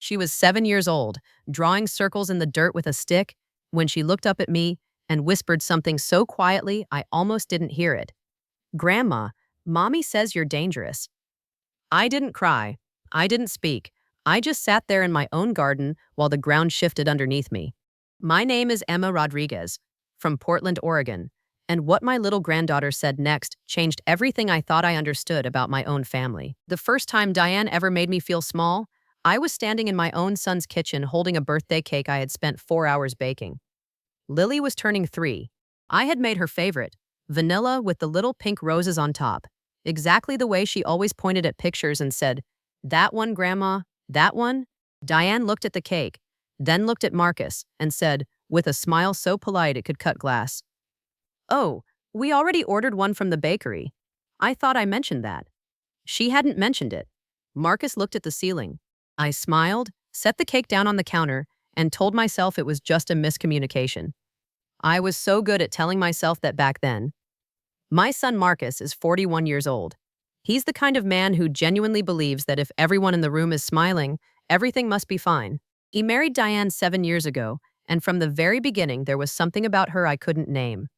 She was 7 years old, drawing circles in the dirt with a stick, when she looked up at me and whispered something so quietly I almost didn't hear it. Grandma, Mommy says you're dangerous. I didn't cry. I didn't speak. I just sat there in my own garden while the ground shifted underneath me. My name is Emma Rodriguez, from Portland, Oregon, and what my little granddaughter said next changed everything I thought I understood about my own family. The first time Diane ever made me feel small, I was standing in my own son's kitchen holding a birthday cake I had spent 4 hours baking. Lily was turning 3. I had made her favorite, vanilla with the little pink roses on top, exactly the way she always pointed at pictures and said, "That one, Grandma, that one?" Diane looked at the cake, then looked at Marcus and said, with a smile so polite it could cut glass, "Oh, we already ordered one from the bakery. I thought I mentioned that." She hadn't mentioned it. Marcus looked at the ceiling. I smiled, set the cake down on the counter, and told myself it was just a miscommunication. I was so good at telling myself that back then. My son Marcus is 41 years old. He's the kind of man who genuinely believes that if everyone in the room is smiling, everything must be fine. He married Diane 7 years ago, and from the very beginning there was something about her I couldn't name.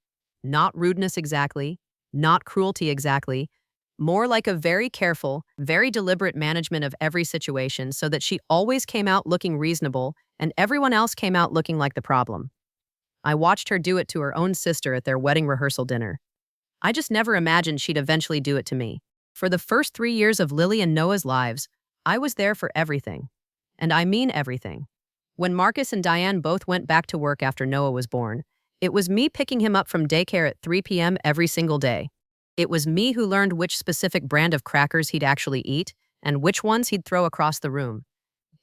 Not rudeness exactly, not cruelty exactly, more like a very careful, very deliberate management of every situation so that she always came out looking reasonable and everyone else came out looking like the problem. I watched her do it to her own sister at their wedding rehearsal dinner. I just never imagined she'd eventually do it to me. For the first 3 years of Lily and Noah's lives, I was there for everything. And I mean everything. When Marcus and Diane both went back to work after Noah was born, it was me picking him up from daycare at 3 p.m. every single day. It was me who learned which specific brand of crackers he'd actually eat and which ones he'd throw across the room.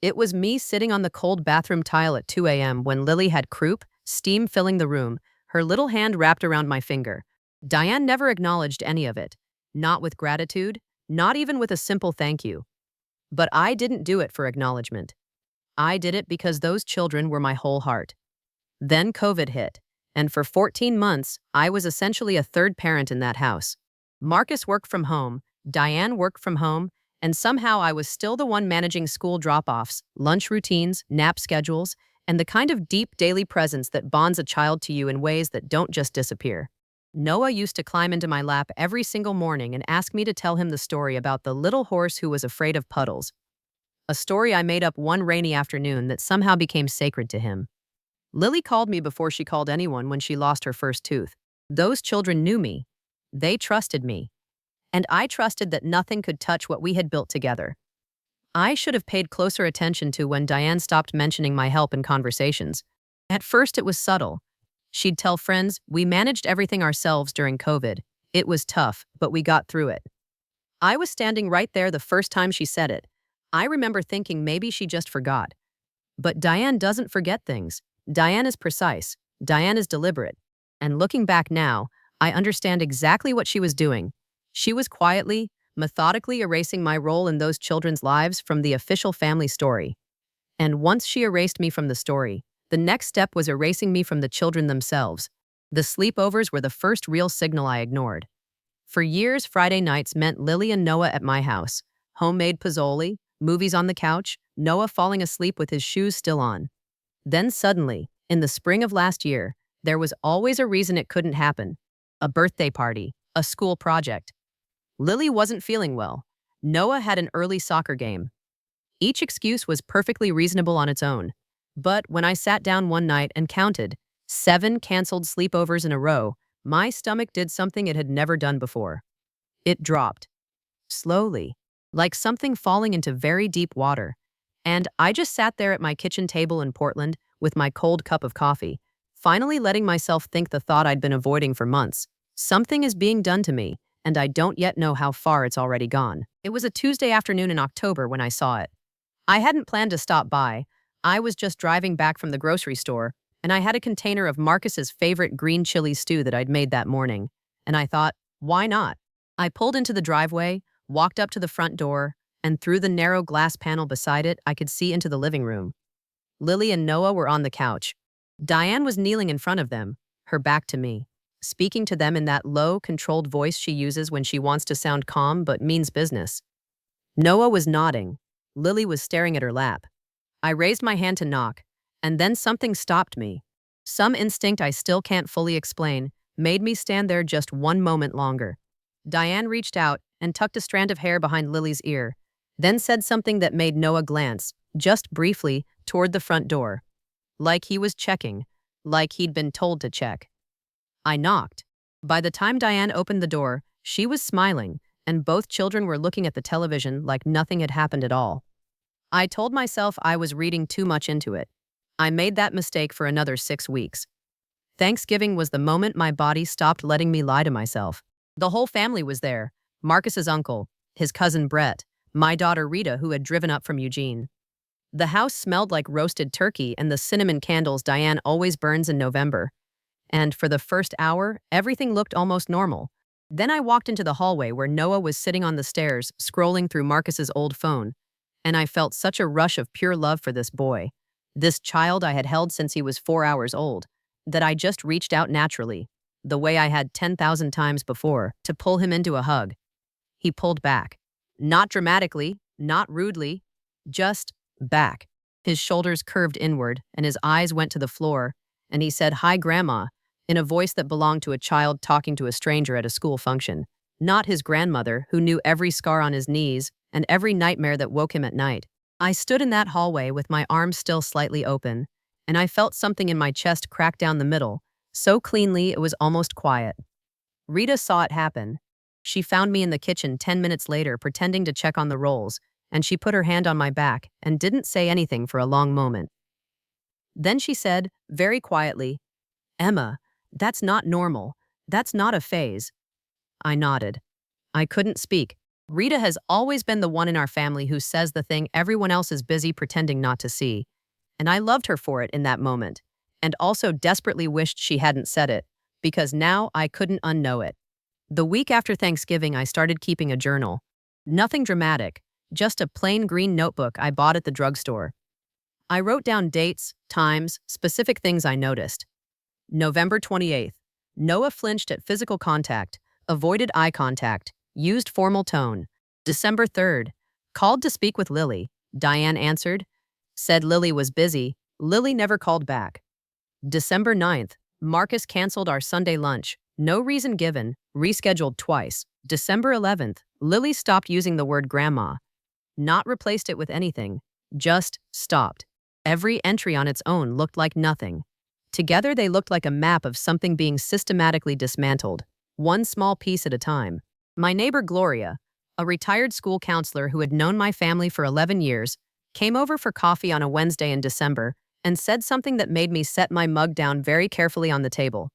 It was me sitting on the cold bathroom tile at 2 a.m. when Lily had croup, steam filling the room, her little hand wrapped around my finger. Diane never acknowledged any of it, not with gratitude, not even with a simple thank you. But I didn't do it for acknowledgement. I did it because those children were my whole heart. Then COVID hit, and for 14 months, I was essentially a third parent in that house. Marcus worked from home, Diane worked from home, and somehow I was still the one managing school drop-offs, lunch routines, nap schedules, and the kind of deep daily presence that bonds a child to you in ways that don't just disappear. Noah used to climb into my lap every single morning and ask me to tell him the story about the little horse who was afraid of puddles. A story I made up one rainy afternoon that somehow became sacred to him. Lily called me before she called anyone when she lost her first tooth. Those children knew me. They trusted me. And I trusted that nothing could touch what we had built together. I should have paid closer attention to when Diane stopped mentioning my help in conversations. At first it was subtle. She'd tell friends, "We managed everything ourselves during COVID. It was tough, but we got through it." I was standing right there the first time she said it. I remember thinking maybe she just forgot. But Diane doesn't forget things. Diane is precise. Diane is deliberate. And looking back now, I understand exactly what she was doing. She was quietly, methodically erasing my role in those children's lives from the official family story. And once she erased me from the story, the next step was erasing me from the children themselves. The sleepovers were the first real signal I ignored. For years, Friday nights meant Lily and Noah at my house. Homemade pozole, movies on the couch, Noah falling asleep with his shoes still on. Then suddenly, in the spring of last year, there was always a reason it couldn't happen. A birthday party, a school project. Lily wasn't feeling well. Noah had an early soccer game. Each excuse was perfectly reasonable on its own. But when I sat down one night and counted 7 canceled sleepovers in a row, my stomach did something it had never done before. It dropped. Slowly, like something falling into very deep water. And I just sat there at my kitchen table in Portland with my cold cup of coffee, finally letting myself think the thought I'd been avoiding for months. Something is being done to me, and I don't yet know how far it's already gone. It was a Tuesday afternoon in October when I saw it. I hadn't planned to stop by. I was just driving back from the grocery store, and I had a container of Marcus's favorite green chili stew that I'd made that morning. And I thought, why not? I pulled into the driveway, walked up to the front door, and through the narrow glass panel beside it, I could see into the living room. Lily and Noah were on the couch. Diane was kneeling in front of them, her back to me, speaking to them in that low, controlled voice she uses when she wants to sound calm but means business. Noah was nodding. Lily was staring at her lap. I raised my hand to knock, and then something stopped me. Some instinct I still can't fully explain made me stand there just one moment longer. Diane reached out and tucked a strand of hair behind Lily's ear, then said something that made Noah glance, just briefly, toward the front door. Like he was checking, like he'd been told to check. I knocked. By the time Diane opened the door, she was smiling, and both children were looking at the television like nothing had happened at all. I told myself I was reading too much into it. I made that mistake for another 6 weeks. Thanksgiving was the moment my body stopped letting me lie to myself. The whole family was there. Marcus's uncle, his cousin Brett, my daughter Rita, who had driven up from Eugene. The house smelled like roasted turkey and the cinnamon candles Diane always burns in November. And for the first hour, everything looked almost normal. Then I walked into the hallway where Noah was sitting on the stairs, scrolling through Marcus's old phone. And I felt such a rush of pure love for this boy, this child I had held since he was 4 hours old, that I just reached out naturally, the way I had 10,000 times before, to pull him into a hug. He pulled back. Not dramatically, not rudely, just back. His shoulders curved inward, and his eyes went to the floor, and he said, "Hi, Grandma," in a voice that belonged to a child talking to a stranger at a school function, not his grandmother, who knew every scar on his knees and every nightmare that woke him at night. I stood in that hallway with my arms still slightly open, and I felt something in my chest crack down the middle, so cleanly it was almost quiet. Rita saw it happen. She found me in the kitchen 10 minutes later pretending to check on the rolls, and she put her hand on my back and didn't say anything for a long moment. Then she said, very quietly, "Emma, that's not normal. That's not a phase." I nodded. I couldn't speak. Rita has always been the one in our family who says the thing everyone else is busy pretending not to see. And I loved her for it in that moment, and also desperately wished she hadn't said it, because now I couldn't unknow it. The week after Thanksgiving, I started keeping a journal. Nothing dramatic, just a plain green notebook I bought at the drugstore. I wrote down dates, times, specific things I noticed. November 28th. Noah flinched at physical contact, avoided eye contact, used formal tone. December 3rd. Called to speak with Lily. Diane answered. Said Lily was busy. Lily never called back. December 9th. Marcus canceled our Sunday lunch. No reason given. Rescheduled twice. December 11th. Lily stopped using the word grandma. Not replaced it with anything. Just stopped. Every entry on its own looked like nothing. Together they looked like a map of something being systematically dismantled, one small piece at a time. My neighbor Gloria, a retired school counselor who had known my family for 11 years, came over for coffee on a Wednesday in December and said something that made me set my mug down very carefully on the table.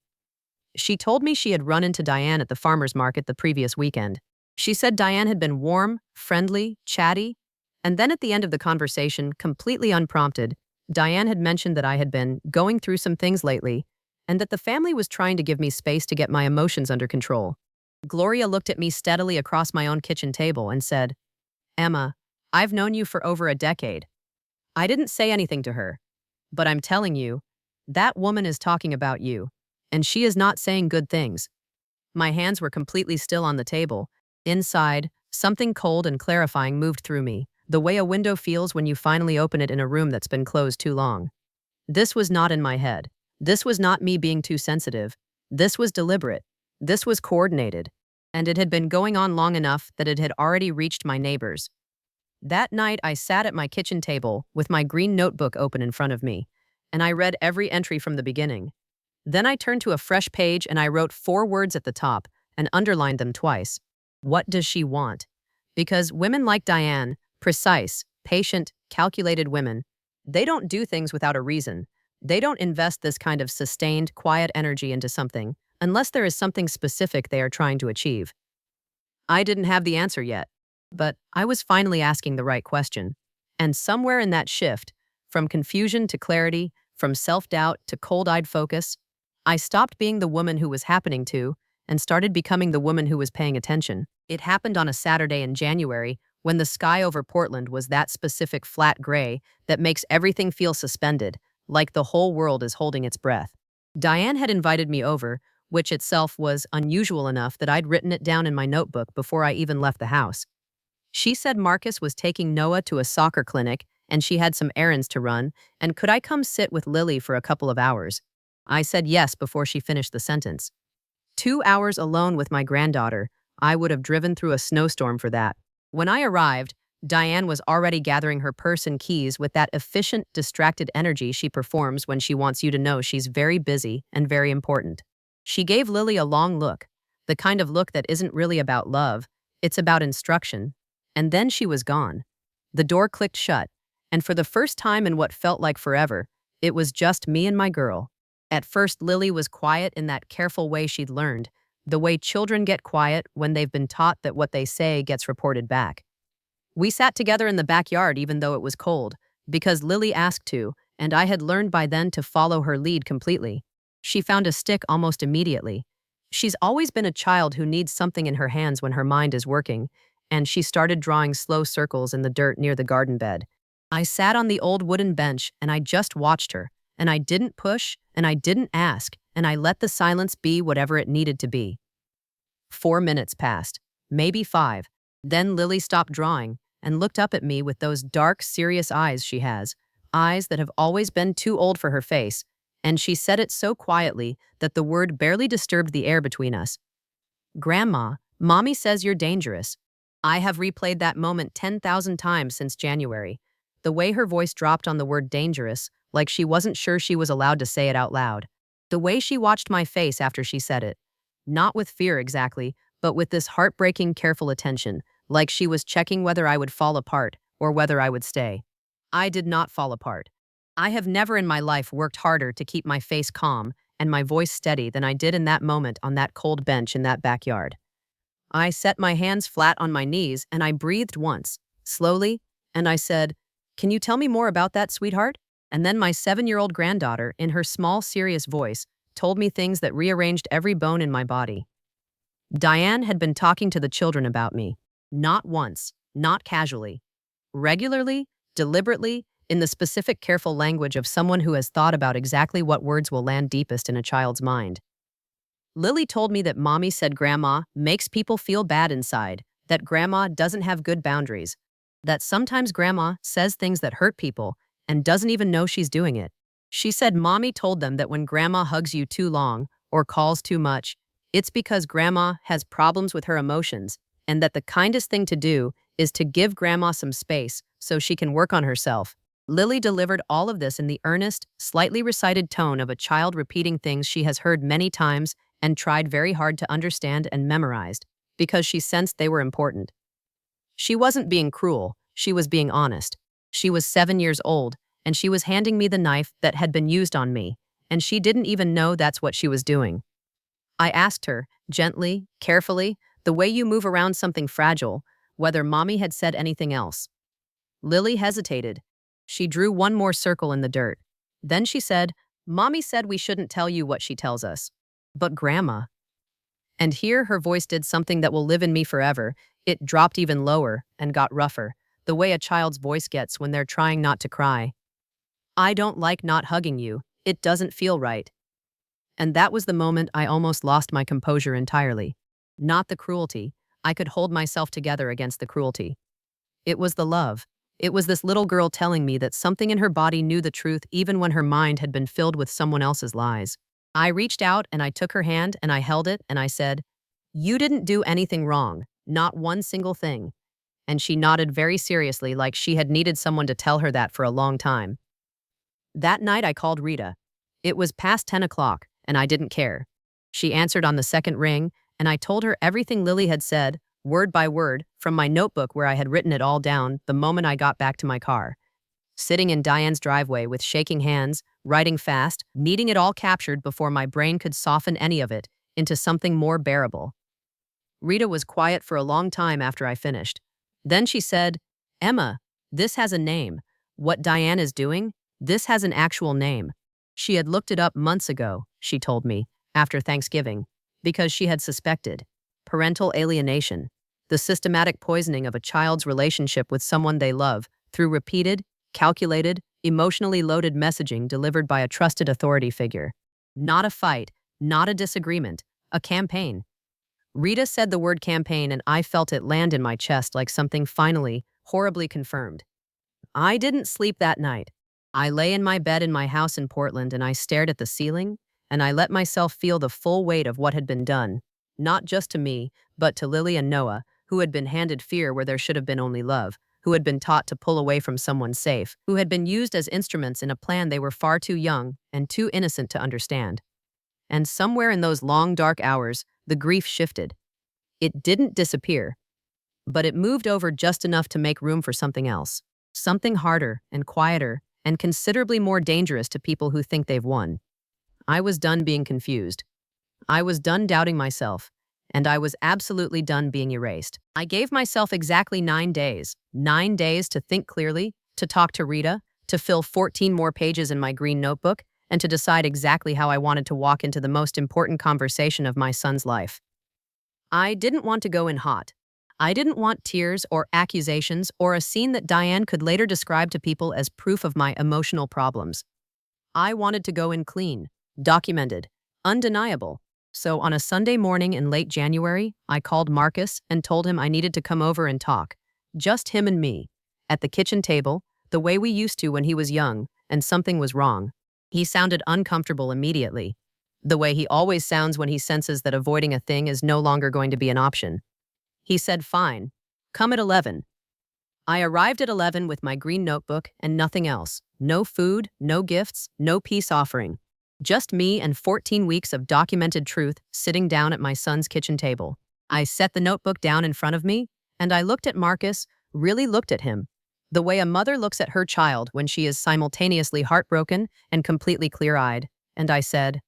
She told me she had run into Diane at the farmer's market the previous weekend. She said Diane had been warm, friendly, chatty, and then at the end of the conversation, completely unprompted, Diane had mentioned that I had been going through some things lately and that the family was trying to give me space to get my emotions under control. Gloria looked at me steadily across my own kitchen table and said, "Emma, I've known you for over a decade." I didn't say anything to her, but I'm telling you, that woman is talking about you, and she is not saying good things. My hands were completely still on the table. Inside, something cold and clarifying moved through me, the way a window feels when you finally open it in a room that's been closed too long. This was not in my head. This was not me being too sensitive. This was deliberate. This was coordinated. And it had been going on long enough that it had already reached my neighbors. That night, I sat at my kitchen table with my green notebook open in front of me, and I read every entry from the beginning. Then I turned to a fresh page and I wrote 4 words at the top and underlined them twice. What does she want? Because women like Diane, precise, patient, calculated women, they don't do things without a reason. They don't invest this kind of sustained, quiet energy into something unless there is something specific they are trying to achieve. I didn't have the answer yet, but I was finally asking the right question. And somewhere in that shift, from confusion to clarity, from self-doubt to cold-eyed focus, I stopped being the woman who was happening to and started becoming the woman who was paying attention. It happened on a Saturday in January when the sky over Portland was that specific flat gray that makes everything feel suspended, like the whole world is holding its breath. Diane had invited me over, which itself was unusual enough that I'd written it down in my notebook before I even left the house. She said Marcus was taking Noah to a soccer clinic and she had some errands to run, and could I come sit with Lily for a couple of hours? I said yes before she finished the sentence. 2 hours alone with my granddaughter. I would have driven through a snowstorm for that. When I arrived, Diane was already gathering her purse and keys with that efficient, distracted energy she performs when she wants you to know she's very busy and very important. She gave Lily a long look, the kind of look that isn't really about love, it's about instruction. And then she was gone. The door clicked shut, and for the first time in what felt like forever, it was just me and my girl. At first, Lily was quiet in that careful way she'd learned, the way children get quiet when they've been taught that what they say gets reported back. We sat together in the backyard even though it was cold, because Lily asked to, and I had learned by then to follow her lead completely. She found a stick almost immediately. She's always been a child who needs something in her hands when her mind is working, and she started drawing slow circles in the dirt near the garden bed. I sat on the old wooden bench and I just watched her, and I didn't push, and I didn't ask, and I let the silence be whatever it needed to be. 4 minutes passed, maybe 5. Then Lily stopped drawing and looked up at me with those dark, serious eyes she has, eyes that have always been too old for her face, and she said it so quietly that the word barely disturbed the air between us. Grandma, Mommy says you're dangerous. I have replayed that moment 10,000 times since January. The way her voice dropped on the word dangerous, like she wasn't sure she was allowed to say it out loud. The way she watched my face after she said it. Not with fear exactly, but with this heartbreaking, careful attention, like she was checking whether I would fall apart or whether I would stay. I did not fall apart. I have never in my life worked harder to keep my face calm and my voice steady than I did in that moment on that cold bench in that backyard. I set my hands flat on my knees and I breathed once, slowly, and I said, "Can you tell me more about that, sweetheart?" And then my 7-year-old granddaughter, in her small, serious voice, told me things that rearranged every bone in my body. Diane had been talking to the children about me. Not once, not casually. Regularly, deliberately, in the specific careful language of someone who has thought about exactly what words will land deepest in a child's mind. Lily told me that Mommy said Grandma makes people feel bad inside, that Grandma doesn't have good boundaries, that sometimes Grandma says things that hurt people and doesn't even know she's doing it. She said Mommy told them that when Grandma hugs you too long or calls too much, it's because Grandma has problems with her emotions, and that the kindest thing to do is to give Grandma some space so she can work on herself. Lily delivered all of this in the earnest, slightly recited tone of a child repeating things she has heard many times and tried very hard to understand and memorized, because she sensed they were important. She wasn't being cruel, she was being honest. She was 7 years old, and she was handing me the knife that had been used on me, and she didn't even know that's what she was doing. I asked her, gently, carefully, the way you move around something fragile, whether Mommy had said anything else. Lily hesitated. She drew one more circle in the dirt. Then she said, Mommy said we shouldn't tell you what she tells us. But Grandma. And here her voice did something that will live in me forever. It dropped even lower and got rougher, the way a child's voice gets when they're trying not to cry. I don't like not hugging you. It doesn't feel right. And that was the moment I almost lost my composure entirely. Not the cruelty. I could hold myself together against the cruelty. It was the love. It was this little girl telling me that something in her body knew the truth even when her mind had been filled with someone else's lies. I reached out and I took her hand and I held it and I said, "You didn't do anything wrong, not one single thing." And she nodded very seriously, like she had needed someone to tell her that for a long time. That night I called Rita. It was past 10 o'clock and I didn't care. She answered on the second ring and I told her everything Lily had said, word by word, from my notebook where I had written it all down the moment I got back to my car. Sitting in Diane's driveway with shaking hands, writing fast, needing it all captured before my brain could soften any of it into something more bearable. Rita was quiet for a long time after I finished. Then she said, "Emma, this has a name. What Diane is doing, this has an actual name." She had looked it up months ago, she told me, after Thanksgiving, because she had suspected. Parental alienation, the systematic poisoning of a child's relationship with someone they love through repeated, calculated, emotionally loaded messaging delivered by a trusted authority figure. Not a fight, not a disagreement, a campaign. Rita said the word campaign and I felt it land in my chest like something finally, horribly confirmed. I didn't sleep that night. I lay in my bed in my house in Portland and I stared at the ceiling, and I let myself feel the full weight of what had been done, not just to me, but to Lily and Noah, who had been handed fear where there should have been only love, who had been taught to pull away from someone safe, who had been used as instruments in a plan they were far too young and too innocent to understand. And somewhere in those long, dark hours, the grief shifted. It didn't disappear, but it moved over just enough to make room for something else. Something harder and quieter and considerably more dangerous to people who think they've won. I was done being confused. I was done doubting myself, and I was absolutely done being erased. I gave myself exactly 9 days. 9 days to think clearly, to talk to Rita, to fill 14 more pages in my green notebook, and to decide exactly how I wanted to walk into the most important conversation of my son's life. I didn't want to go in hot. I didn't want tears or accusations or a scene that Diane could later describe to people as proof of my emotional problems. I wanted to go in clean, documented, undeniable. So on a Sunday morning in late January, I called Marcus and told him I needed to come over and talk. Just him and me. At the kitchen table, the way we used to when he was young, and something was wrong. He sounded uncomfortable immediately. The way he always sounds when he senses that avoiding a thing is no longer going to be an option. He said, "Fine. Come at 11. I arrived at 11 with my green notebook and nothing else. No food, no gifts, no peace offering. Just me and 14 weeks of documented truth sitting down at my son's kitchen table. I set the notebook down in front of me, and I looked at Marcus, really looked at him. The way a mother looks at her child when she is simultaneously heartbroken and completely clear-eyed. And I said,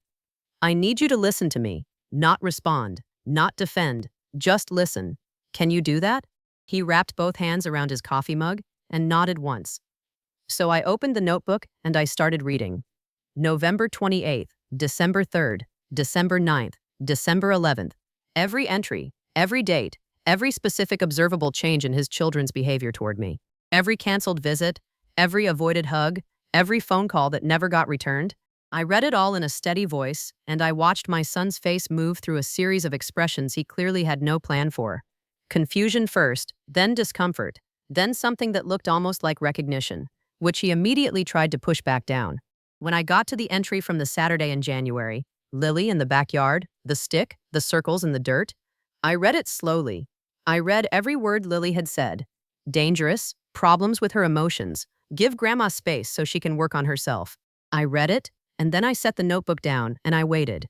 I need you to listen to me, not respond, not defend, just listen. Can you do that? He wrapped both hands around his coffee mug and nodded once. So I opened the notebook and I started reading. November 28th, December 3rd, December 9th, December 11th. Every entry, every date, every specific observable change in his children's behavior toward me. Every canceled visit, every avoided hug, every phone call that never got returned. I read it all in a steady voice, and I watched my son's face move through a series of expressions he clearly had no plan for. Confusion first, then discomfort, then something that looked almost like recognition, which he immediately tried to push back down. When I got to the entry from the Saturday in January, Lily in the backyard, the stick, the circles in the dirt, I read it slowly. I read every word Lily had said. Dangerous, problems with her emotions, give Grandma space so she can work on herself. I read it, and then I set the notebook down and I waited.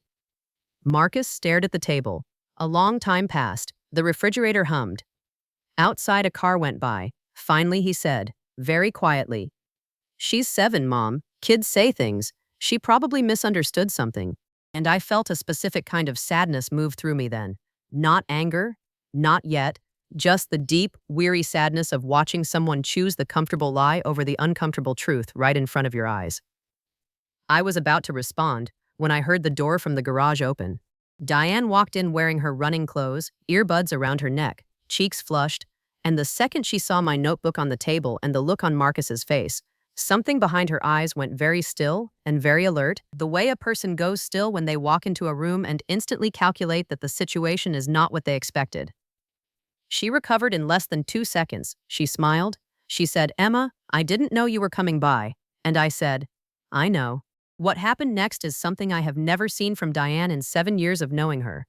Marcus stared at the table. A long time passed. The refrigerator hummed. Outside a car went by. Finally he said, very quietly, "She's 7, Mom. Kids say things. She probably misunderstood something." And I felt a specific kind of sadness move through me then. Not anger, not yet, just the deep, weary sadness of watching someone choose the comfortable lie over the uncomfortable truth right in front of your eyes. I was about to respond when I heard the door from the garage open. Diane walked in wearing her running clothes, earbuds around her neck, cheeks flushed, and the second she saw my notebook on the table and the look on Marcus's face, something behind her eyes went very still and very alert, the way a person goes still when they walk into a room and instantly calculate that the situation is not what they expected. She recovered in less than 2 seconds. She smiled. She said, "Emma, I didn't know you were coming by." And I said, "I know." What happened next is something I have never seen from Diane in 7 years of knowing her.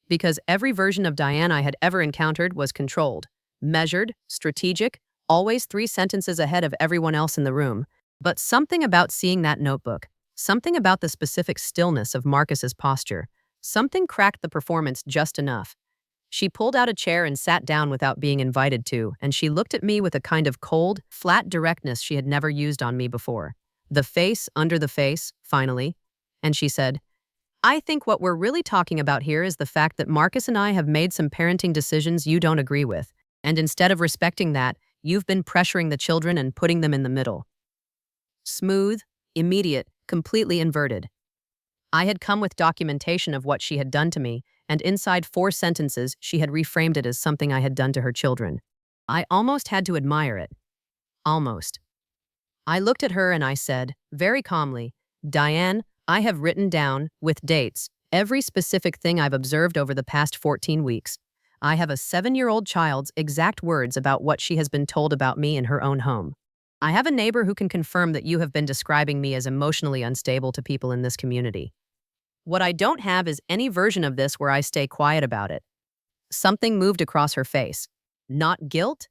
Because every version of Diane I had ever encountered was controlled, measured, strategic, always 3 sentences ahead of everyone else in the room. But something about seeing that notebook, something about the specific stillness of Marcus's posture, something cracked the performance just enough. She pulled out a chair and sat down without being invited to, and she looked at me with a kind of cold, flat directness she had never used on me before. The face under the face, finally. And she said, "I think what we're really talking about here is the fact that Marcus and I have made some parenting decisions you don't agree with. And instead of respecting that, you've been pressuring the children and putting them in the middle." Smooth, immediate, completely inverted. I had come with documentation of what she had done to me, and inside 4 sentences, she had reframed it as something I had done to her children. I almost had to admire it. Almost. I looked at her and I said, very calmly, "Diane, I have written down, with dates, every specific thing I've observed over the past 14 weeks. I have a 7-year-old child's exact words about what she has been told about me in her own home. I have a neighbor who can confirm that you have been describing me as emotionally unstable to people in this community. What I don't have is any version of this where I stay quiet about it. Something moved across her face. Not guilt?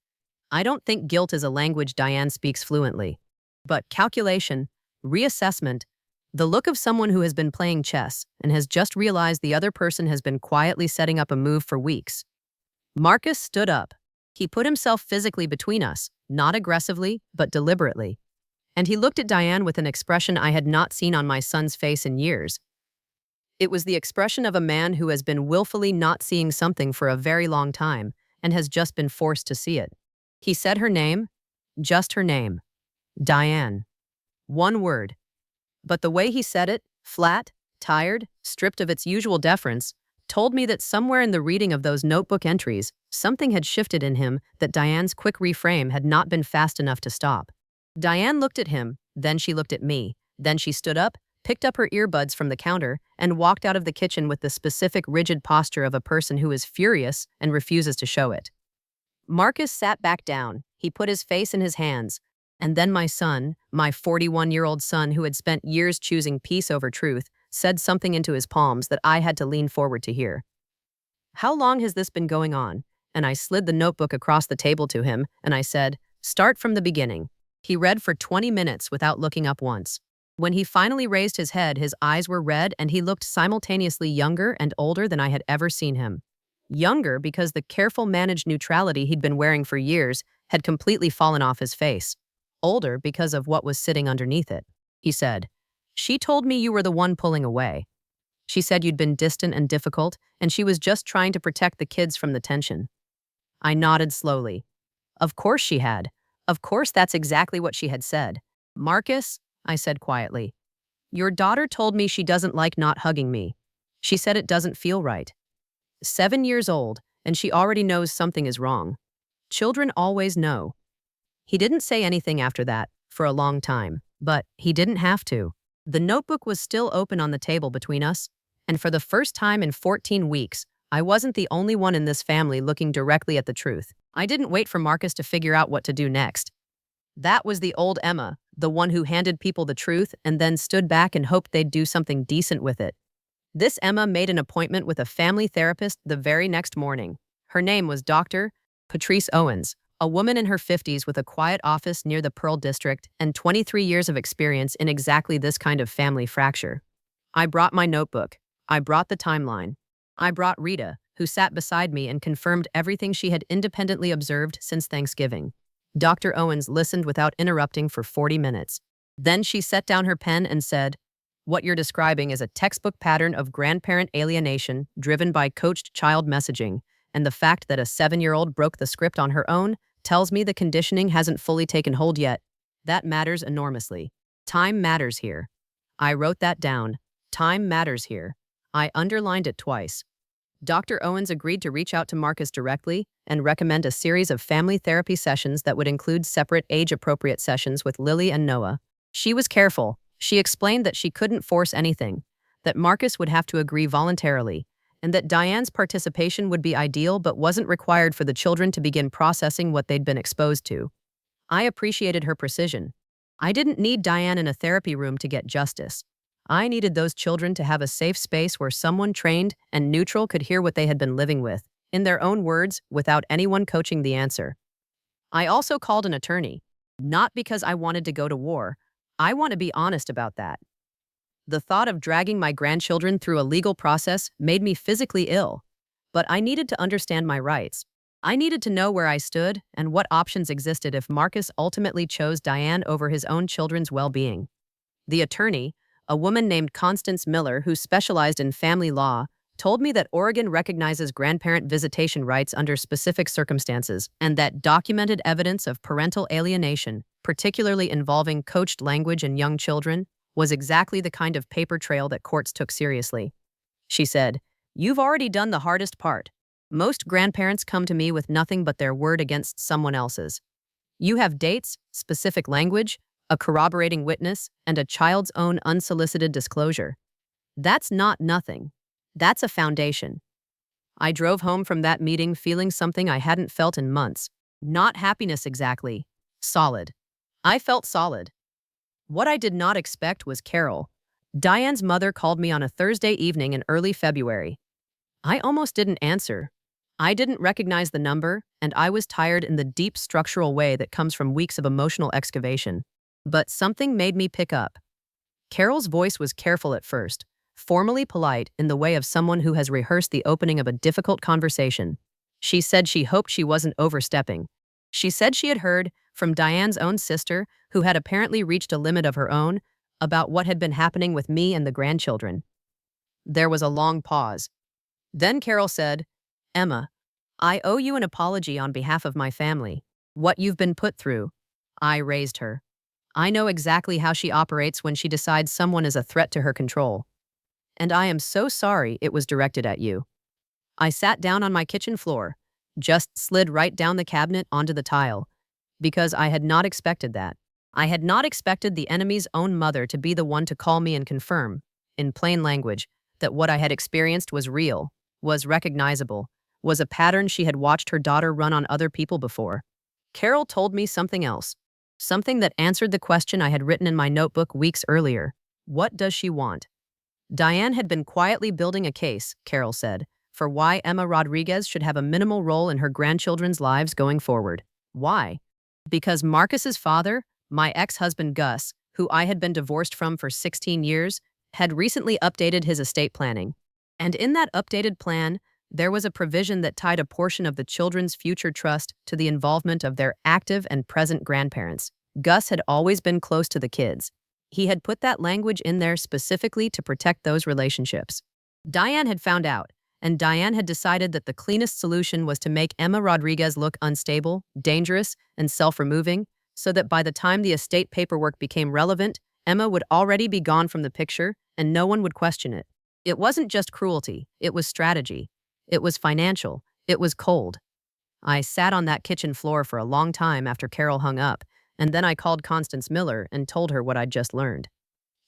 I don't think guilt is a language Diane speaks fluently. But calculation, reassessment, the look of someone who has been playing chess and has just realized the other person has been quietly setting up a move for weeks. Marcus stood up. He put himself physically between us, not aggressively, but deliberately. And he looked at Diane with an expression I had not seen on my son's face in years. It was the expression of a man who has been willfully not seeing something for a very long time and has just been forced to see it. He said her name, just her name, Diane. One word. But the way he said it, flat, tired, stripped of its usual deference, told me that somewhere in the reading of those notebook entries, something had shifted in him that Diane's quick reframe had not been fast enough to stop. Diane looked at him, then she looked at me, then she stood up, picked up her earbuds from the counter, and walked out of the kitchen with the specific rigid posture of a person who is furious and refuses to show it. Marcus sat back down. He put his face in his hands. And then my son, my 41-year-old son who had spent years choosing peace over truth, said something into his palms that I had to lean forward to hear. How long has this been going on? And I slid the notebook across the table to him, and I said, start from the beginning. He read for 20 minutes without looking up once. When he finally raised his head, his eyes were red and he looked simultaneously younger and older than I had ever seen him. Younger because the careful managed neutrality he'd been wearing for years had completely fallen off his face. Older because of what was sitting underneath it. He said, she told me you were the one pulling away. She said you'd been distant and difficult, and she was just trying to protect the kids from the tension. I nodded slowly. Of course she had. Of course that's exactly what she had said. Marcus, I said quietly, your daughter told me she doesn't like not hugging me. She said it doesn't feel right. 7 years old, and she already knows something is wrong. Children always know. He didn't say anything after that, for a long time, but he didn't have to. The notebook was still open on the table between us, and for the first time in 14 weeks, I wasn't the only one in this family looking directly at the truth. I didn't wait for Marcus to figure out what to do next. That was the old Emma, the one who handed people the truth and then stood back and hoped they'd do something decent with it. This Emma made an appointment with a family therapist the very next morning. Her name was Dr. Patrice Owens, a woman in her 50s with a quiet office near the Pearl District and 23 years of experience in exactly this kind of family fracture. I brought my notebook. I brought the timeline. I brought Rita, who sat beside me and confirmed everything she had independently observed since Thanksgiving. Dr. Owens listened without interrupting for 40 minutes. Then she set down her pen and said, what you're describing is a textbook pattern of grandparent alienation driven by coached child messaging, and the fact that a 7-year-old broke the script on her own tells me the conditioning hasn't fully taken hold yet. That matters enormously. Time matters here. I wrote that down. Time matters here. I underlined it twice. Dr. Owens agreed to reach out to Marcus directly and recommend a series of family therapy sessions that would include separate age-appropriate sessions with Lily and Noah. She was careful. She explained that she couldn't force anything, that Marcus would have to agree voluntarily, and that Diane's participation would be ideal but wasn't required for the children to begin processing what they'd been exposed to. I appreciated her precision. I didn't need Diane in a therapy room to get justice. I needed those children to have a safe space where someone trained and neutral could hear what they had been living with, in their own words, without anyone coaching the answer. I also called an attorney, not because I wanted to go to war. I want to be honest about that. The thought of dragging my grandchildren through a legal process made me physically ill, but I needed to understand my rights. I needed to know where I stood and what options existed if Marcus ultimately chose Diane over his own children's well-being. The attorney, a woman named Constance Miller who specialized in family law, told me that Oregon recognizes grandparent visitation rights under specific circumstances and that documented evidence of parental alienation, particularly involving coached language in young children, was exactly the kind of paper trail that courts took seriously. She said, "You've already done the hardest part. Most grandparents come to me with nothing but their word against someone else's. You have dates, specific language, a corroborating witness, and a child's own unsolicited disclosure. That's not nothing. That's a foundation." I drove home from that meeting feeling something I hadn't felt in months. Not happiness exactly. Solid. I felt solid. What I did not expect was Carol. Diane's mother called me on a Thursday evening in early February. I almost didn't answer. I didn't recognize the number, and I was tired in the deep structural way that comes from weeks of emotional excavation. But something made me pick up. Carol's voice was careful at first, formally polite in the way of someone who has rehearsed the opening of a difficult conversation. She said she hoped she wasn't overstepping. She said she had heard from Diane's own sister, who had apparently reached a limit of her own, about what had been happening with me and the grandchildren. There was a long pause. Then Carol said, "Emma, I owe you an apology on behalf of my family. What you've been put through." I raised her. I know exactly how she operates when she decides someone is a threat to her control. And I am so sorry it was directed at you. I sat down on my kitchen floor, just slid right down the cabinet onto the tile, because I had not expected that. I had not expected the enemy's own mother to be the one to call me and confirm, in plain language, that what I had experienced was real, was recognizable, was a pattern she had watched her daughter run on other people before. Carol told me something else, something that answered the question I had written in my notebook weeks earlier. What does she want? Diane had been quietly building a case, Carol said, for why Emma Rodriguez should have a minimal role in her grandchildren's lives going forward. Why? Because Marcus's father, my ex-husband Gus, who I had been divorced from for 16 years, had recently updated his estate planning. And in that updated plan, there was a provision that tied a portion of the children's future trust to the involvement of their active and present grandparents. Gus had always been close to the kids. He had put that language in there specifically to protect those relationships. Diane had found out, and Diane had decided that the cleanest solution was to make Emma Rodriguez look unstable, dangerous, and self-removing, so that by the time the estate paperwork became relevant, Emma would already be gone from the picture and no one would question it. It wasn't just cruelty, it was strategy. It was financial. It was cold. I sat on that kitchen floor for a long time after Carol hung up, and then I called Constance Miller and told her what I'd just learned.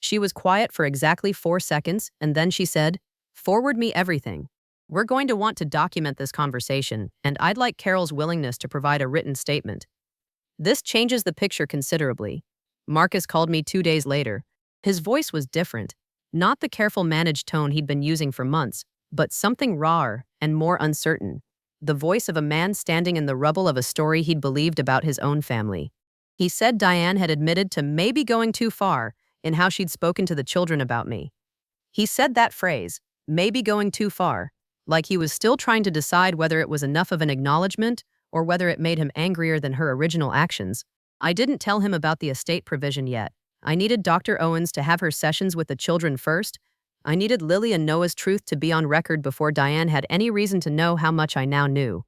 She was quiet for exactly 4 seconds, and then she said, "Forward me everything. We're going to want to document this conversation, and I'd like Carol's willingness to provide a written statement." This changes the picture considerably. Marcus called me 2 days later. His voice was different, not the careful managed tone he'd been using for months, but something rawer and more uncertain. The voice of a man standing in the rubble of a story he'd believed about his own family. He said Diane had admitted to maybe going too far in how she'd spoken to the children about me. He said that phrase, maybe going too far, like he was still trying to decide whether it was enough of an acknowledgement or whether it made him angrier than her original actions. I didn't tell him about the estate provision yet. I needed Dr. Owens to have her sessions with the children first. I needed Lily and Noah's truth to be on record before Diane had any reason to know how much I now knew.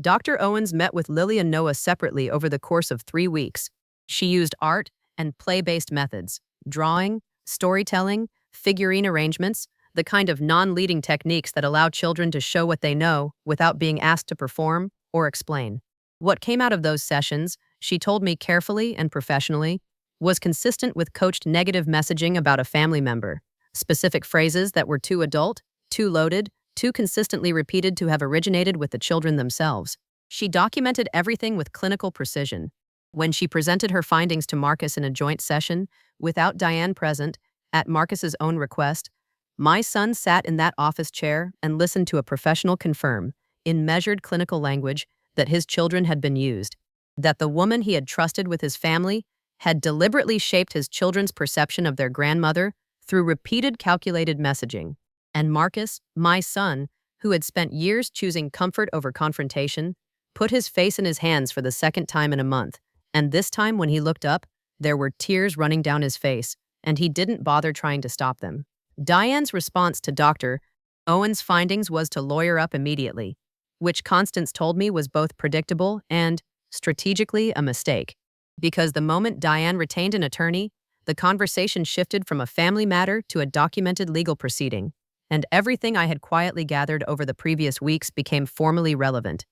Dr. Owens met with Lily and Noah separately over the course of 3 weeks. She used art and play-based methods, drawing, storytelling, figurine arrangements, the kind of non-leading techniques that allow children to show what they know without being asked to perform or explain. What came out of those sessions, she told me carefully and professionally, was consistent with coached negative messaging about a family member. Specific phrases that were too adult, too loaded, too consistently repeated to have originated with the children themselves. She documented everything with clinical precision. When she presented her findings to Marcus in a joint session, without Diane present, at Marcus's own request, my son sat in that office chair and listened to a professional confirm, in measured clinical language, that his children had been used, that the woman he had trusted with his family had deliberately shaped his children's perception of their grandmother through repeated calculated messaging. And Marcus, my son, who had spent years choosing comfort over confrontation, put his face in his hands for the second time in a month, and this time when he looked up, there were tears running down his face, and he didn't bother trying to stop them. Diane's response to Dr. Owens' findings was to lawyer up immediately, which Constance told me was both predictable and, strategically, a mistake. Because the moment Diane retained an attorney, the conversation shifted from a family matter to a documented legal proceeding, and everything I had quietly gathered over the previous weeks became formally relevant.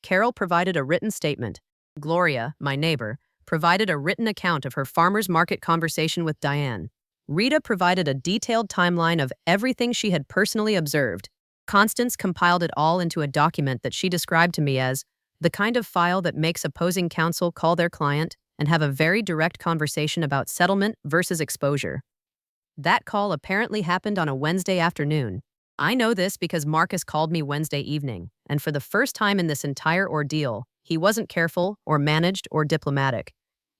Carol provided a written statement. Gloria, my neighbor, provided a written account of her farmer's market conversation with Diane. Rita provided a detailed timeline of everything she had personally observed. Constance compiled it all into a document that she described to me as the kind of file that makes opposing counsel call their client and have a very direct conversation about settlement versus exposure. That call apparently happened on a Wednesday afternoon. I know this because Marcus called me Wednesday evening, and for the first time in this entire ordeal, he wasn't careful or managed or diplomatic.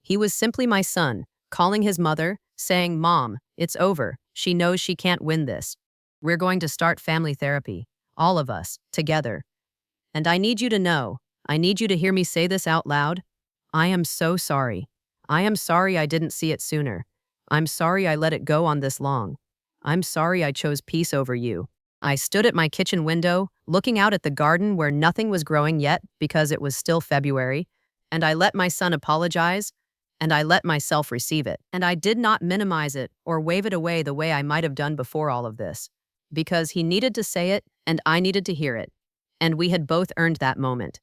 He was simply my son, calling his mother, saying, "Mom, it's over. She knows she can't win this. We're going to start family therapy. All of us, together. And I need you to know, I need you to hear me say this out loud. I am so sorry. I am sorry I didn't see it sooner. I'm sorry I let it go on this long. I'm sorry I chose peace over you." I stood at my kitchen window, looking out at the garden where nothing was growing yet because it was still February, and I let my son apologize, and I let myself receive it. And I did not minimize it or wave it away the way I might have done before all of this, because he needed to say it and I needed to hear it, and we had both earned that moment.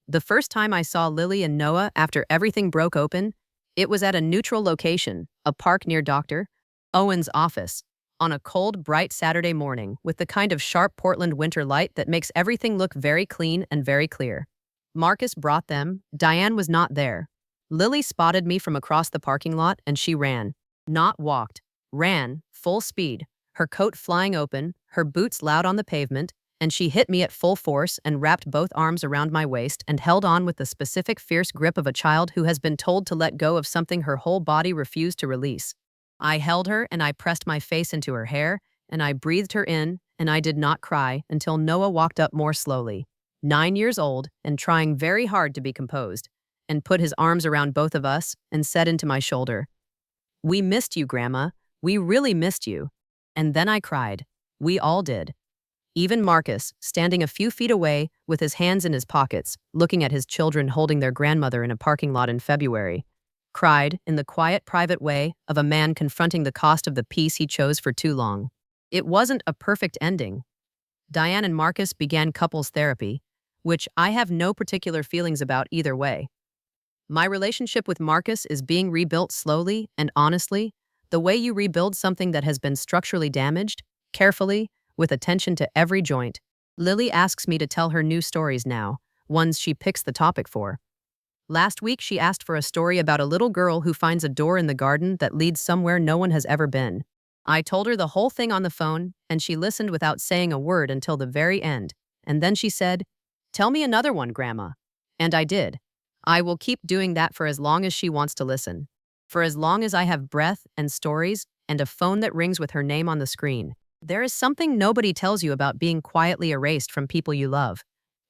The first time I saw Lily and Noah after everything broke open, it was at a neutral location, a park near Dr. Owen's office, on a cold, bright Saturday morning with the kind of sharp Portland winter light that makes everything look very clean and very clear. Marcus brought them. Diane was not there. Lily spotted me from across the parking lot and she ran. Not walked. Ran, full speed, her coat flying open, her boots loud on the pavement, and she hit me at full force and wrapped both arms around my waist and held on with the specific fierce grip of a child who has been told to let go of something her whole body refused to release. I held her and I pressed my face into her hair and I breathed her in and I did not cry until Noah walked up more slowly, 9 years old and trying very hard to be composed, and put his arms around both of us and said into my shoulder, "We missed you, Grandma. We really missed you." And then I cried. We all did. Even Marcus, standing a few feet away with his hands in his pockets, looking at his children holding their grandmother in a parking lot in February, cried in the quiet, private way of a man confronting the cost of the peace he chose for too long. It wasn't a perfect ending. Diane and Marcus began couples therapy, which I have no particular feelings about either way. My relationship with Marcus is being rebuilt slowly and honestly, the way you rebuild something that has been structurally damaged, carefully, with attention to every joint. Lily asks me to tell her new stories now, ones she picks the topic for. Last week, she asked for a story about a little girl who finds a door in the garden that leads somewhere no one has ever been. I told her the whole thing on the phone, and she listened without saying a word until the very end. And then she said, "Tell me another one, Grandma." And I did. I will keep doing that for as long as she wants to listen. For as long as I have breath and stories and a phone that rings with her name on the screen. There is something nobody tells you about being quietly erased from people you love.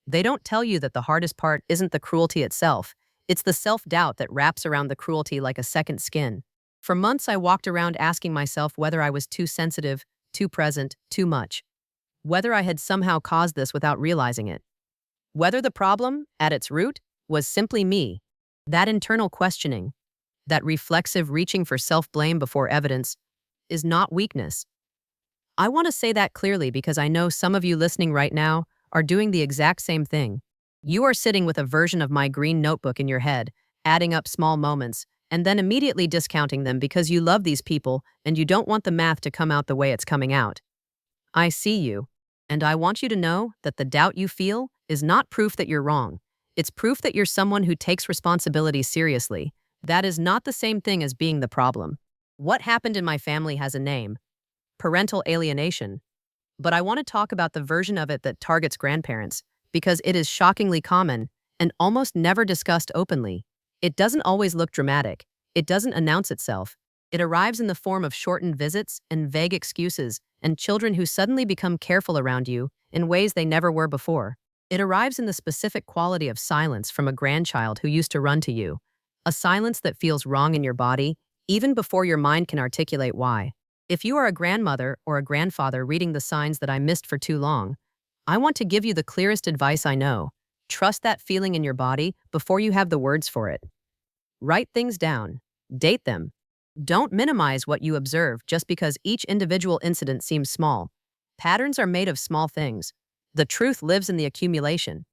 They don't tell you that the hardest part isn't the cruelty itself. It's the self-doubt that wraps around the cruelty like a second skin. For months, I walked around asking myself whether I was too sensitive, too present, too much. Whether I had somehow caused this without realizing it. Whether the problem, at its root, was simply me. That internal questioning, that reflexive reaching for self-blame before evidence, is not weakness. I want to say that clearly because I know some of you listening right now are doing the exact same thing. You are sitting with a version of my green notebook in your head, adding up small moments, and then immediately discounting them because you love these people and you don't want the math to come out the way it's coming out. I see you, and I want you to know that the doubt you feel is not proof that you're wrong. It's proof that you're someone who takes responsibility seriously. That is not the same thing as being the problem. What happened in my family has a name: parental alienation. But I want to talk about the version of it that targets grandparents, because it is shockingly common and almost never discussed openly. It doesn't always look dramatic. It doesn't announce itself. It arrives in the form of shortened visits and vague excuses and children who suddenly become careful around you in ways they never were before. It arrives in the specific quality of silence from a grandchild who used to run to you. A silence that feels wrong in your body, even before your mind can articulate why. If you are a grandmother or a grandfather reading the signs that I missed for too long, I want to give you the clearest advice I know. Trust that feeling in your body before you have the words for it. Write things down. Date them. Don't minimize what you observe just because each individual incident seems small. Patterns are made of small things. The truth lives in the accumulation.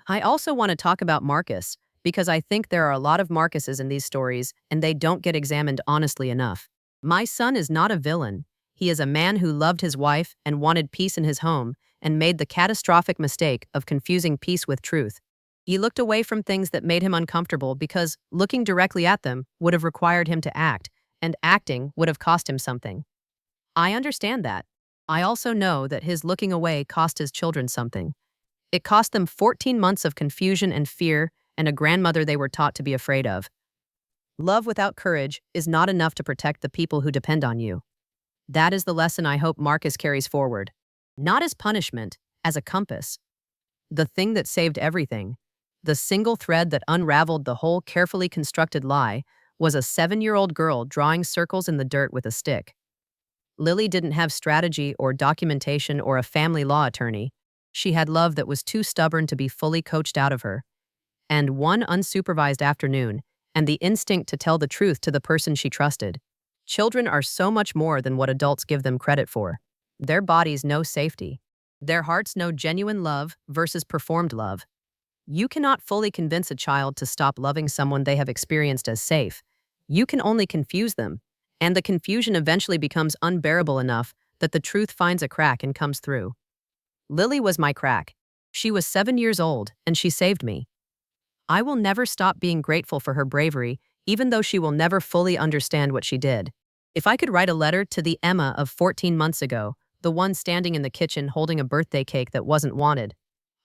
I also want to talk about Marcus, because I think there are a lot of Marcuses in these stories and they don't get examined honestly enough. My son is not a villain. He is a man who loved his wife and wanted peace in his home and made the catastrophic mistake of confusing peace with truth. He looked away from things that made him uncomfortable because looking directly at them would have required him to act, and acting would have cost him something. I understand that. I also know that his looking away cost his children something. It cost them 14 months of confusion and fear and a grandmother they were taught to be afraid of. Love without courage is not enough to protect the people who depend on you. That is the lesson I hope Marcus carries forward. Not as punishment, as a compass. The thing that saved everything, the single thread that unraveled the whole carefully constructed lie, was a 7-year-old girl drawing circles in the dirt with a stick. Lily didn't have strategy or documentation or a family law attorney. She had love that was too stubborn to be fully coached out of her. And one unsupervised afternoon, and the instinct to tell the truth to the person she trusted. Children are so much more than what adults give them credit for. Their bodies know safety. Their hearts know genuine love versus performed love. You cannot fully convince a child to stop loving someone they have experienced as safe. You can only confuse them, and the confusion eventually becomes unbearable enough that the truth finds a crack and comes through. Lily was my crack. She was 7 years old, and she saved me. I will never stop being grateful for her bravery, even though she will never fully understand what she did. If I could write a letter to the Emma of 14 months ago, the one standing in the kitchen holding a birthday cake that wasn't wanted,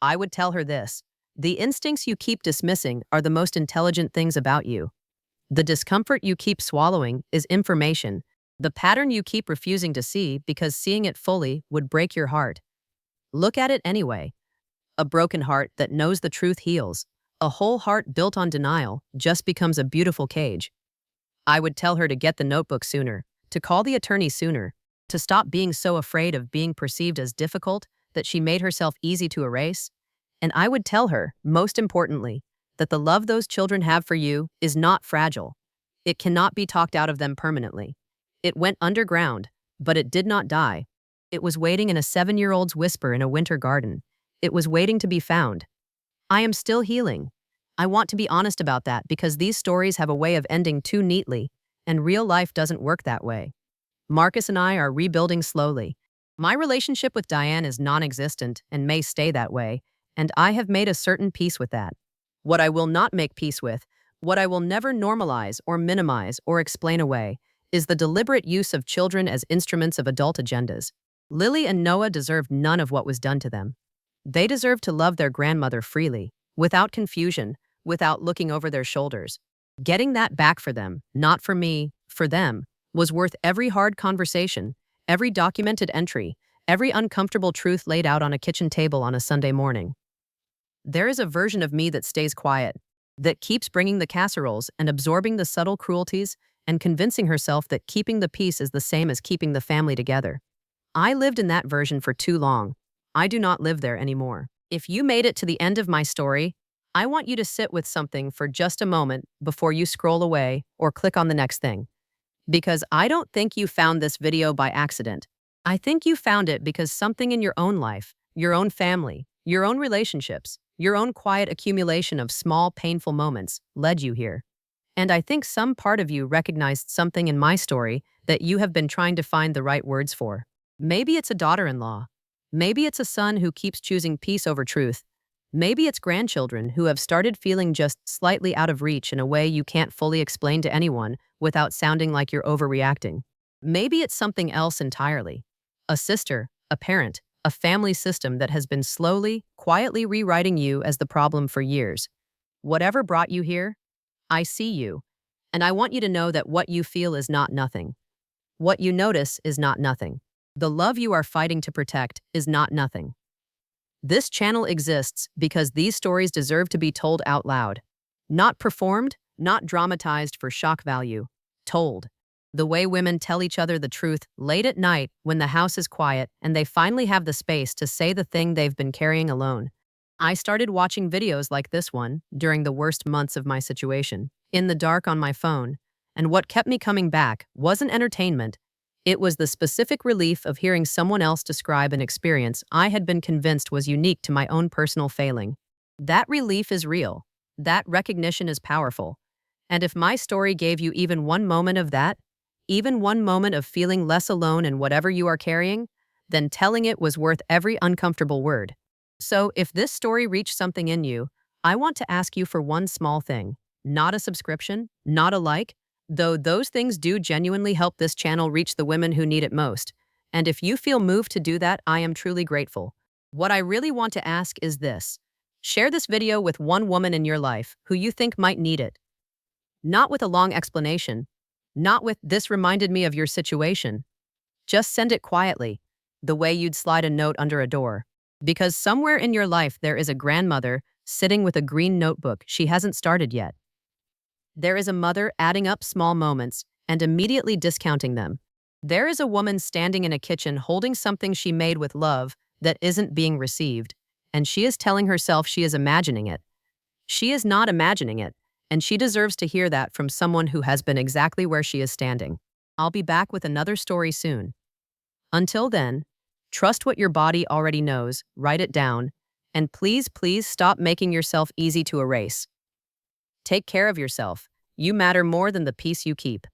I would tell her this: the instincts you keep dismissing are the most intelligent things about you. The discomfort you keep swallowing is information. The pattern you keep refusing to see because seeing it fully would break your heart. Look at it anyway. A broken heart that knows the truth heals. A whole heart built on denial just becomes a beautiful cage. I would tell her to get the notebook sooner, to call the attorney sooner, to stop being so afraid of being perceived as difficult that she made herself easy to erase. And I would tell her, most importantly, that the love those children have for you is not fragile. It cannot be talked out of them permanently. It went underground, but it did not die. It was waiting in a 7-year-old's whisper in a winter garden. It was waiting to be found. I am still healing. I want to be honest about that because these stories have a way of ending too neatly, and real life doesn't work that way. Marcus and I are rebuilding slowly. My relationship with Diane is non-existent and may stay that way, and I have made a certain peace with that. What I will not make peace with, what I will never normalize or minimize or explain away, is the deliberate use of children as instruments of adult agendas. Lily and Noah deserved none of what was done to them. They deserve to love their grandmother freely, without confusion, without looking over their shoulders. Getting that back for them, not for me, for them, was worth every hard conversation, every documented entry, every uncomfortable truth laid out on a kitchen table on a Sunday morning. There is a version of me that stays quiet, that keeps bringing the casseroles and absorbing the subtle cruelties and convincing herself that keeping the peace is the same as keeping the family together. I lived in that version for too long. I do not live there anymore. If you made it to the end of my story, I want you to sit with something for just a moment before you scroll away or click on the next thing. Because I don't think you found this video by accident. I think you found it because something in your own life, your own family, your own relationships, your own quiet accumulation of small, painful moments led you here. And I think some part of you recognized something in my story that you have been trying to find the right words for. Maybe it's a daughter-in-law. Maybe it's a son who keeps choosing peace over truth. Maybe it's grandchildren who have started feeling just slightly out of reach in a way you can't fully explain to anyone without sounding like you're overreacting. Maybe it's something else entirely. A sister, a parent, a family system that has been slowly, quietly rewriting you as the problem for years. Whatever brought you here, I see you, and I want you to know that what you feel is not nothing. What you notice is not nothing. The love you are fighting to protect is not nothing. This channel exists because these stories deserve to be told out loud. Not performed, not dramatized for shock value. Told. The way women tell each other the truth late at night when the house is quiet and they finally have the space to say the thing they've been carrying alone. I started watching videos like this one during the worst months of my situation, in the dark on my phone, and what kept me coming back wasn't entertainment. It was the specific relief of hearing someone else describe an experience I had been convinced was unique to my own personal failing. That relief is real. That recognition is powerful. And if my story gave you even one moment of that, even one moment of feeling less alone in whatever you are carrying, then telling it was worth every uncomfortable word. So if this story reached something in you, I want to ask you for one small thing. Not a subscription, not a like, though those things do genuinely help this channel reach the women who need it most. And if you feel moved to do that, I am truly grateful. What I really want to ask is this. Share this video with one woman in your life who you think might need it. Not with a long explanation. Not with, "This reminded me of your situation." Just send it quietly, the way you'd slide a note under a door. Because somewhere in your life there is a grandmother sitting with a green notebook she hasn't started yet. There is a mother adding up small moments and immediately discounting them. There is a woman standing in a kitchen holding something she made with love that isn't being received, and she is telling herself she is imagining it. She is not imagining it, and she deserves to hear that from someone who has been exactly where she is standing. I'll be back with another story soon. Until then, trust what your body already knows, write it down, and please, please stop making yourself easy to erase. Take care of yourself. You matter more than the peace you keep.